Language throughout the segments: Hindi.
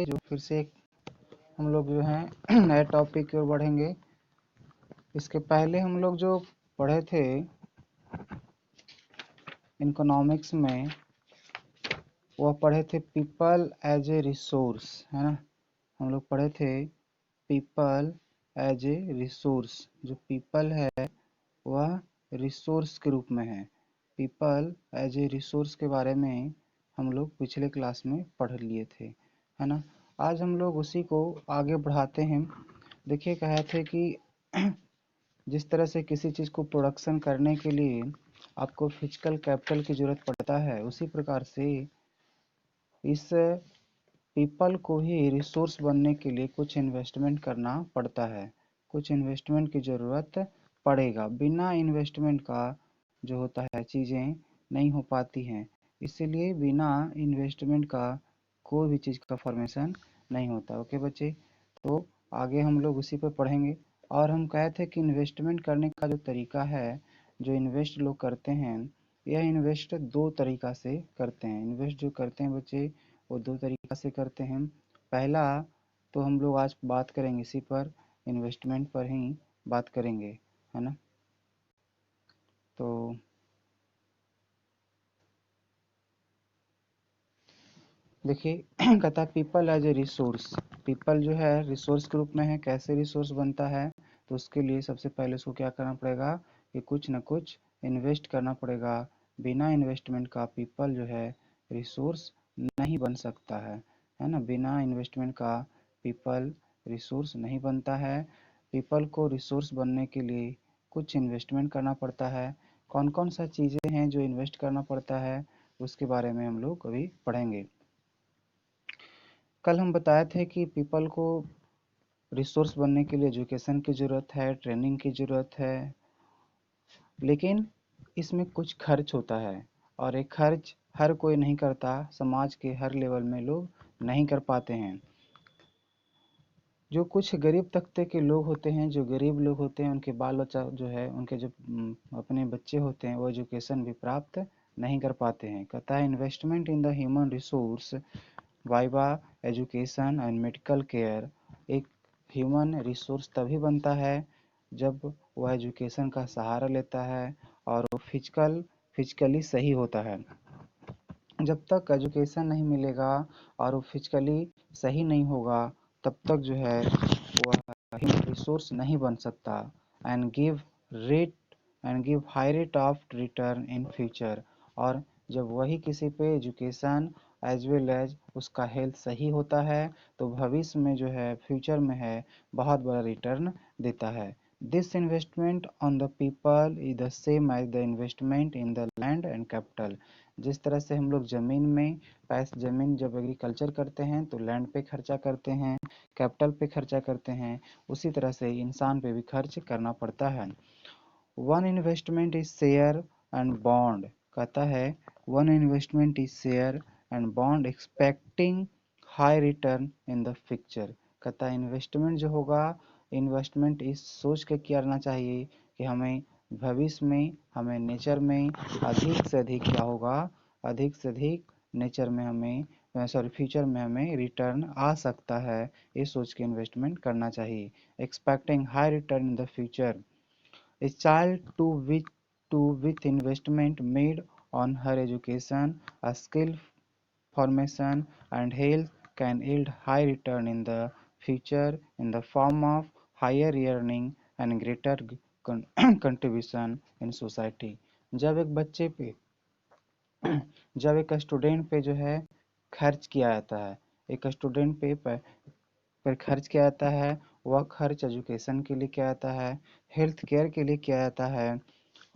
जो फिर से हम लोग जो है नए टॉपिक की ओर बढ़ेंगे। इसके पहले हम लोग जो पढ़े थे इकोनॉमिक्स में, वह पढ़े थे पीपल एज ए रिसोर्स, है ना। हम लोग पढ़े थे पीपल एज ए रिसोर्स। जो पीपल है वह रिसोर्स के रूप में है। पीपल एज ए रिसोर्स के बारे में हम लोग पिछले क्लास में पढ़ लिए थे, है ना। आज हम लोग उसी को आगे बढ़ाते हैं। देखिए, कहे थे कि जिस तरह से किसी चीज़ को प्रोडक्शन करने के लिए आपको फिजिकल कैपिटल की ज़रूरत पड़ता है, उसी प्रकार से इस पीपल को ही रिसोर्स बनने के लिए कुछ इन्वेस्टमेंट करना पड़ता है। कुछ इन्वेस्टमेंट की ज़रूरत पड़ेगा। बिना इन्वेस्टमेंट का जो होता है चीज़ें नहीं हो पाती हैं। इसीलिए बिना इन्वेस्टमेंट का कोई भी चीज़ का फॉर्मेशन नहीं होता। ओके बच्चे, तो आगे हम लोग उसी पर पढ़ेंगे। और हम कहे थे कि इन्वेस्टमेंट करने का जो तरीका है, जो इन्वेस्ट लोग करते हैं, यह इन्वेस्ट दो तरीका से करते हैं। इन्वेस्ट जो करते हैं बच्चे, वो दो तरीका से करते हैं। पहला तो हम लोग आज बात करेंगे इसी पर, इन्वेस्टमेंट पर ही बात करेंगे, है ना। तो देखिए कहता है people as a resource. People जो है रिसोर्स के रूप में है। कैसे रिसोर्स बनता है, तो उसके लिए सबसे पहले उसको क्या करना पड़ेगा कि कुछ न कुछ इन्वेस्ट करना पड़ेगा। बिना इन्वेस्टमेंट का पीपल जो है रिसोर्स नहीं बन सकता है ना। बिना इन्वेस्टमेंट का पीपल रिसोर्स नहीं बनता है। पीपल को रिसोर्स बनने के लिए कुछ इन्वेस्टमेंट करना पड़ता है। कौन कौन सा चीज़ें हैं जो इन्वेस्ट करना पड़ता है, उसके बारे में हम लोग अभी पढ़ेंगे। कल हम बताए थे कि पीपल को रिसोर्स बनने के लिए एजुकेशन की ज़रूरत है, ट्रेनिंग की ज़रूरत है, लेकिन इसमें कुछ खर्च होता है और एक खर्च हर कोई नहीं करता। समाज के हर लेवल में लोग नहीं कर पाते हैं। जो कुछ गरीब तबके के लोग होते हैं, जो गरीब लोग होते हैं, उनके बाल बच्चा जो है, उनके जो अपने बच्चे होते हैं, वो एजुकेशन भी प्राप्त नहीं कर पाते हैं। कहता है investment in the human resource viva education and medical care. एक ह्यूमन रिसोर्स तभी बनता है जब वह एजुकेशन का सहारा लेता है और वो फिजिकली सही होता है। जब तक एजुकेशन नहीं मिलेगा और वो फिजिकली सही नहीं होगा, तब तक जो है वह ह्यूमन रिसोर्स नहीं बन सकता। And give rate and give high rate of return in future. और जब वही किसी पे एजुकेशन एज वेल एज उसका हेल्थ सही होता है, तो भविष्य में जो है फ्यूचर में है बहुत बड़ा रिटर्न देता है। This investment on the people is the same as the investment in the land and capital. जिस तरह से हम लोग ज़मीन में ज़मीन जब एग्रीकल्चर करते हैं तो लैंड पे खर्चा करते हैं, कैपिटल पे खर्चा करते हैं, उसी तरह से इंसान पे भी खर्च करना पड़ता है। One investment is share and bond. कहता है one investment is share and bond expecting high return in the future. कहता है इन्वेस्टमेंट जो होगा, इन्वेस्टमेंट इस सोच के करना चाहिए कि हमें भविष्य में, हमें नेचर में अधिक से अधिक क्या होगा, अधिक से अधिक नेचर में हमें फ्यूचर में हमें रिटर्न आ सकता है। ये सोच के इन्वेस्टमेंट करना चाहिए। Expecting high return in the future. A child with investment made on her education, a skill formation and health can yield high return in the future in the form of higher earning and greater contribution in society। जब एक बच्चे पे जब एक स्टूडेंट पे जो है खर्च किया जाता है, एक स्टूडेंट पे पर खर्च किया जाता है, वह खर्च एजुकेशन के लिए किया जाता है, हेल्थ केयर के लिए किया जाता है,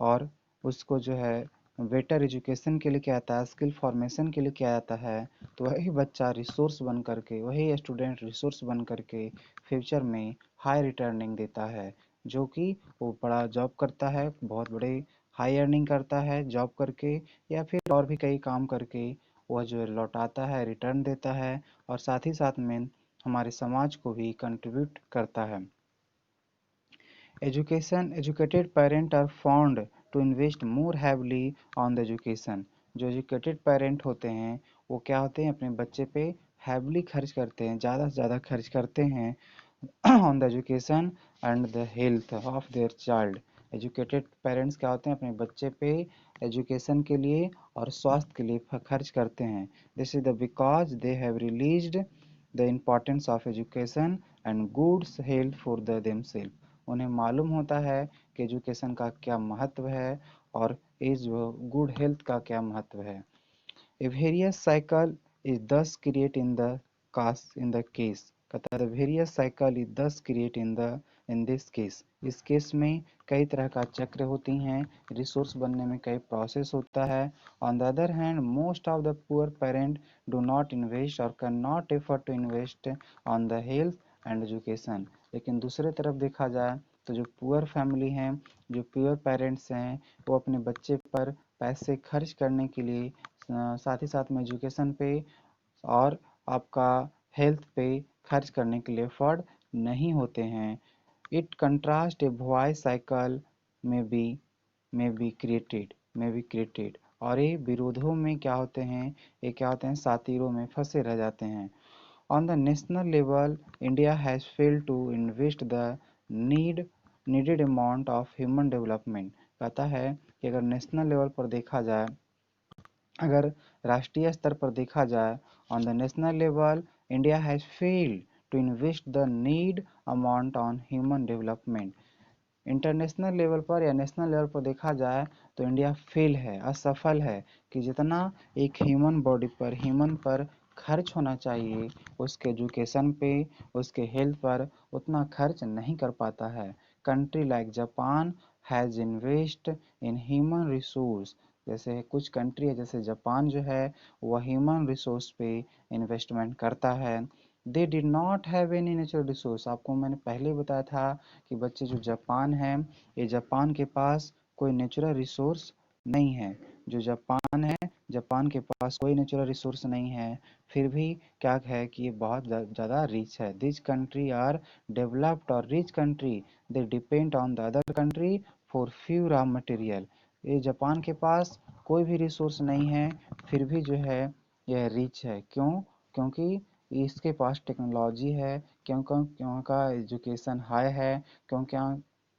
और उसको जो है बेटर एजुकेशन के लिए किया जाता है, स्किल फॉर्मेशन के लिए किया जाता है। तो वही बच्चा रिसोर्स बन करके, वही स्टूडेंट रिसोर्स बन करके फ्यूचर में हाई रिटर्निंग देता है, जो कि वो बड़ा जॉब करता है, बहुत बड़े हाई अर्निंग करता है जॉब करके, या फिर और भी कई काम करके वह जो है लौटाता है, रिटर्न देता है, और साथ ही साथ में हमारे समाज को भी कंट्रीब्यूट करता है। Educated parent are found to invest more heavily on the education. जो एजुकेटेड पेरेंट होते हैं वो क्या होते हैं, अपने बच्चे पे हैवली खर्च करते हैं, ज़्यादा से ज़्यादा खर्च करते हैं on the education and the health of their child. Educated parents क्या होते हैं, अपने बच्चे पे एजुकेशन के लिए और स्वास्थ्य के लिए खर्च करते हैं। This is the because they have released the importance of education and goods health for the themselves. उन्हें मालूम होता है कि एजुकेशन का क्या महत्व है और इस गुड हेल्थ का क्या महत्व है। A various cycle is thus created in the case, कहता है the various cycle is thus created in this case। इस केस में कई तरह का चक्र होती हैं, रिसोर्स बनने में कई प्रोसेस होता है। On the other hand, most of the poor parent do not invest or cannot afford to invest on the health and education। लेकिन दूसरे तरफ देखा जाए तो जो पुअर फैमिली हैं, जो पुअर पेरेंट्स हैं, वो अपने बच्चे पर पैसे खर्च करने के लिए साथ ही साथ में एजुकेशन पे और आपका हेल्थ पे खर्च करने के लिए अफोर्ड नहीं होते हैं। इट कंट्रास्ट ए वॉय साइकिल में बी में बी क्रिएटेड और ये विरोधों में क्या होते हैं, ये क्या होते हैं, सातिरों में फंसे रह जाते हैं। On the national level India has failed to invest the need needed amount of human development. कहता है कि अगर नेशनल लेवल पर देखा जाए, अगर राष्ट्रीय स्तर पर देखा जाए, on the national level India has failed to invest the need amount on human development. International level पर या नेशनल लेवल पर देखा जाए तो इंडिया फेल है, असफल है कि जितना एक ह्यूमन बॉडी पर, ह्यूमन पर खर्च होना चाहिए उसके एजुकेशन पे, उसके हेल्थ पर, उतना खर्च नहीं कर पाता है। Country like Japan has invest in human resource. जैसे कुछ कंट्री है, जैसे जापान जो है वह ह्यूमन रिसोर्स पे इन्वेस्टमेंट करता है। They did not have any natural resource. आपको मैंने पहले बताया था कि बच्चे जो जापान है, ये जापान के पास कोई नेचुरल रिसोर्स नहीं है। जो जापान है, जापान के पास कोई नेचुरल रिसोर्स नहीं है, फिर भी क्या है कि ये बहुत ज़्यादा रिच है। दिस कंट्री आर डेवलप्ड और rich country, they depend on the other country for few raw material. ये जापान के पास कोई भी रिसोर्स नहीं है, फिर भी जो है यह रिच है। क्यों? क्योंकि इसके पास टेक्नोलॉजी है, क्योंकि वहाँ का एजुकेशन हाई है, क्योंकि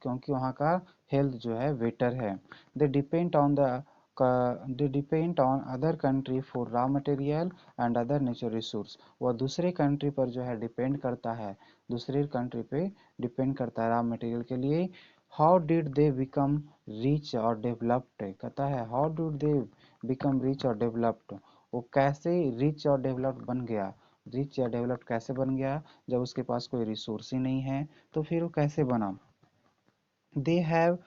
क्योंकि वहाँ का हेल्थ जो है बेटर है। They depend on the they depend on other country for raw material and other natural resource. वह दूसरे कंट्री पर जो है डिपेंड करता है, दूसरे कंट्री पे डिपेंड करता है रॉ मटेरियल के लिए। How did they become rich और डेवलप्ड, कहता है how did they become rich और डेवलप्ड। वो कैसे रिच और डेवलप्ड बन गया, रिच या डेवलप्ड कैसे बन गया, जब उसके पास कोई रिसोर्स ही नहीं है तो फिर वो कैसे बना। They have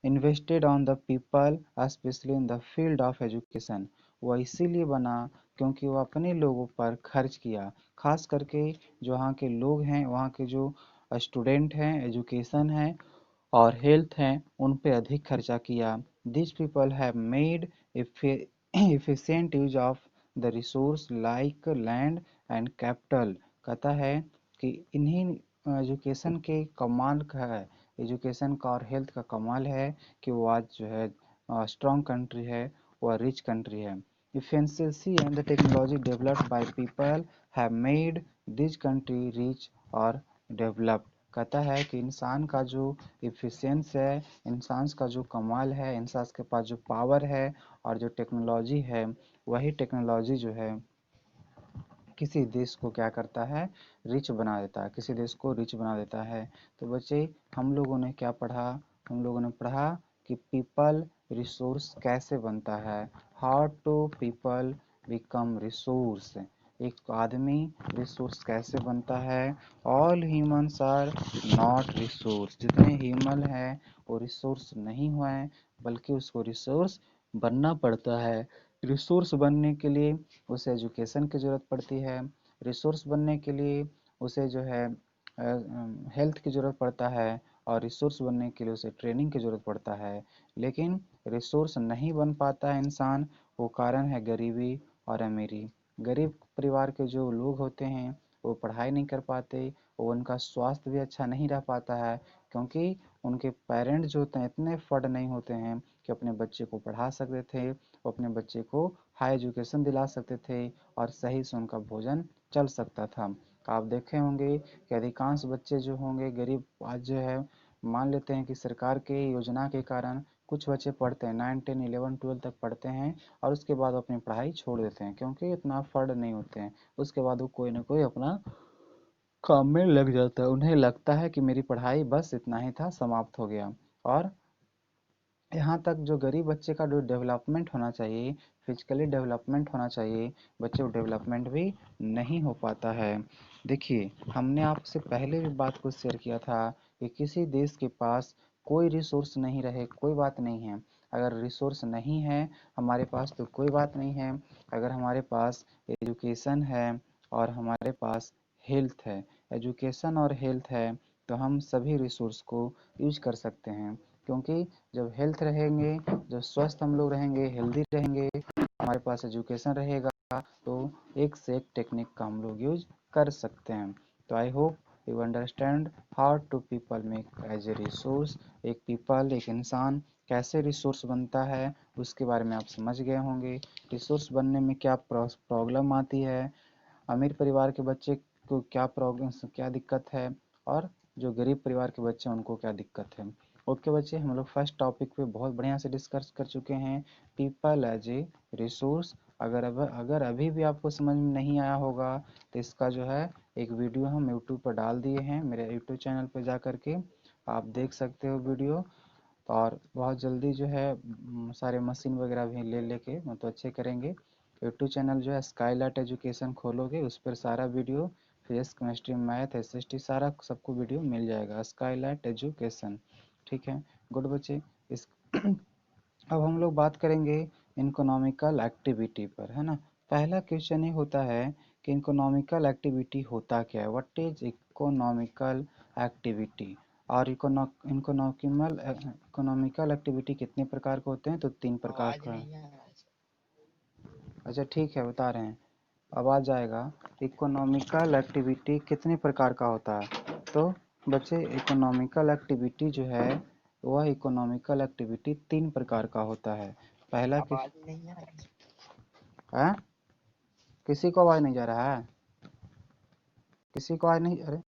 invested on the people specially in the field of education. वह इसीलिए बना क्योंकि वो अपने लोगों पर खर्च किया, खास करके जो वहाँ के लोग हैं, वहाँ के जो स्टूडेंट हैं, एजुकेशन है और हेल्थ हैं, उन पे अधिक खर्चा किया। This people have made efficient use of the resource like land and capital. कहता है कि इन्हीं एजुकेशन के कमाल का है, एजुकेशन का और हेल्थ का कमाल है कि वो आज जो है स्ट्रॉन्ग कंट्री है, वह रिच कंट्री है। Efficiency and the technology developed by people have made this country rich और developed। कहता है कि इंसान का जो इफिशियंस है, इंसान का जो कमाल है, इंसान के पास जो पावर है और जो टेक्नोलॉजी है, वही टेक्नोलॉजी जो है किसी देश को क्या करता है, रिच बना देता है, किसी देश को रिच बना देता है। तो बच्चे, हम लोगों ने क्या पढ़ा, हम लोगों ने पढ़ा कि पीपल रिसोर्स कैसे बनता है, how to people become resource. एक आदमी रिसोर्स कैसे बनता है। All humans are not resource. जितने ह्यूमन हैं वो रिसोर्स नहीं हुए, बल्कि उसको रिसोर्स बनना पड़ता है। रिसोर्स बनने के लिए उसे एजुकेशन की ज़रूरत पड़ती है, रिसोर्स बनने के लिए उसे जो है हेल्थ की ज़रूरत पड़ता है और रिसोर्स बनने के लिए उसे ट्रेनिंग की ज़रूरत पड़ता है। लेकिन रिसोर्स नहीं बन पाता है इंसान, वो कारण है गरीबी और अमीरी। गरीब परिवार के जो लोग होते हैं वो पढ़ाई नहीं कर पाते, वो उनका स्वास्थ्य भी अच्छा नहीं रह पाता है, क्योंकि उनके पेरेंट्स जो होते हैं इतने फंड नहीं होते हैं कि अपने बच्चे को पढ़ा सकते थे, वो अपने बच्चे को हाई एजुकेशन दिला सकते थे और सही से उनका भोजन चल सकता था। आप देखे होंगे कि अधिकांश बच्चे जो होंगे गरीब आज जो है, मान लेते हैं कि सरकार के योजना के कारण कुछ बच्चे पढ़ते हैं 9, 10, 11, 12 तक पढ़ते हैं और उसके बाद अपनी पढ़ाई छोड़ देते हैं क्योंकि इतना अफोर्ड नहीं होते हैं। उसके बाद वो कोई ना कोई अपना काम में लग जाता है, उन्हें लगता है कि मेरी पढ़ाई बस इतना ही था, समाप्त हो गया। और यहाँ तक जो गरीब बच्चे का जो डेवलपमेंट होना चाहिए, फिजिकली डेवलपमेंट होना चाहिए, बच्चे को डेवलपमेंट भी नहीं हो पाता है। देखिए, हमने आपसे पहले भी बात को शेयर किया था कि किसी देश के पास कोई रिसोर्स नहीं रहे कोई बात नहीं है। अगर रिसोर्स नहीं है हमारे पास तो कोई बात नहीं है। अगर हमारे पास एजुकेशन है और हमारे पास हेल्थ है, एजुकेशन और हेल्थ है, तो हम सभी रिसोर्स को यूज कर सकते हैं। क्योंकि जब हेल्थ रहेंगे, जब स्वस्थ हम लोग रहेंगे, हेल्दी रहेंगे, हमारे पास एजुकेशन रहेगा, तो एक से एक टेक्निक का हम लोग यूज कर सकते हैं। तो I hope you understand how to people make as a resource. एक इंसान कैसे रिसोर्स बनता है उसके बारे में आप समझ गए होंगे। रिसोर्स बनने में क्या प्रॉब्लम आती है, अमीर परिवार के बच्चे को क्या प्रॉब्लम, क्या दिक्कत है, और जो गरीब परिवार के बच्चे हैं उनको क्या दिक्कत है। ओके बच्चे, हम लोग फर्स्ट टॉपिक पे बहुत बढ़िया से डिस्कस कर चुके हैं, पीपल एज ए रिसोर्स। अगर अभी भी आपको समझ में नहीं आया होगा तो इसका जो है एक वीडियो हम यूट्यूब पर डाल दिए हैं, मेरे यूट्यूब चैनल पर जा करके आप देख सकते हो वीडियो। और बहुत जल्दी जो है सारे मशीन वगैरह भी ले लेके मतलब अच्छे करेंगे। यूट्यूब चैनल जो है स्काईलाइट एजुकेशन खोलोगे उस पर सारा video, physics chemistry math SST सारा सबको वीडियो मिल जाएगा, स्काईलाइट एजुकेशन। ठीक है, गुड बच्चे। इस अब हम लोग बात करेंगे इकोनॉमिकल एक्टिविटी पर, है ना। पहला क्वेश्चन ये होता है कि इकोनॉमिकल एक्टिविटी होता क्या है, व्हाट इज इकोनॉमिकल एक्टिविटी। और इकोनॉमिकल एक्टिविटी कितने प्रकार के होते हैं, तो 3 प्रकार आवाज का। नहीं आ रहा है। अच्छा ठीक है, बता रहे हैं, अब आ जाएगा। इकोनॉमिकल एक्टिविटी कितने प्रकार का होता है, तो बच्चे इकोनॉमिकल एक्टिविटी जो है वह इकोनॉमिकल एक्टिविटी 3 प्रकार का होता है। पहला किस आवाज नहीं आ रहा है, किसी को आवाज नहीं जा रहा है, किसी को आवाज नहीं, अरे